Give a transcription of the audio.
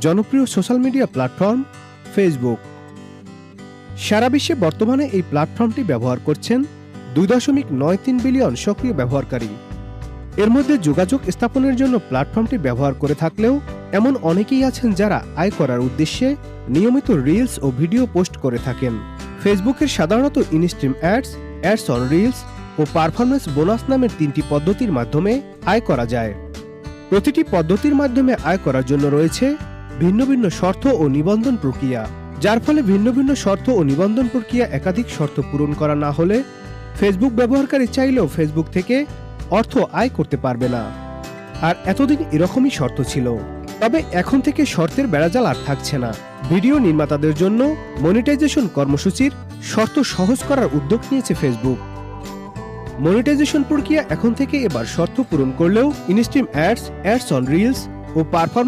জনপ্রিয় social media platform Facebook. সারা বিশ্বে বর্তমানে এই প্ল্যাটফর্মটি ব্যবহার করছেন 2.93 বিলিয়ন সক্রিয় ব্যবহারকারী। এর মধ্যে যোগাযোগ স্থাপনের জন্য প্ল্যাটফর্মটি ব্যবহার করে থাকলেও এমন অনেকেই আছেন যারা আয় করার উদ্দেশ্যে নিয়মিত রিলস ও ভিডিও পোস্ট করে থাকেন। ফেসবুকের সাধারণত instream ads, ads on reels ও পারফরমেন্স বোনাস নামের 3টি পদ্ধতির মাধ্যমে আয় করা যায়। প্রতিটি পদ্ধতির মাধ্যমে আয় করার জন্য রয়েছে ভিন্ন ভিন্ন শর্ত ও নিবন্ধন প্রক্রিয়া, যার ফলে ভিন্ন ভিন্ন শর্ত ও নিবন্ধন প্রক্রিয়া একাধিক শর্ত পূরণ করা না হলে ফেসবুক ব্যবহারকারী চাইলেও ফেসবুক থেকে অর্থ আয় করতে পারবে না। আর এতদিন এরকমই শর্ত ছিল, তবে এখন থেকে শর্তের বেড়াজাল আর থাকছে না। ভিডিও নির্মাতাদের জন্য মনিটাইজেশন কর্মসূচির শর্ত সহজ করার উদ্যোগ নিয়েছে ফেসবুক। মনিটাইজেশন প্রক্রিয়া এখন থেকে এবার শর্ত পূরণ করলেও instream ads, ads on reels ও পারফরমেন্স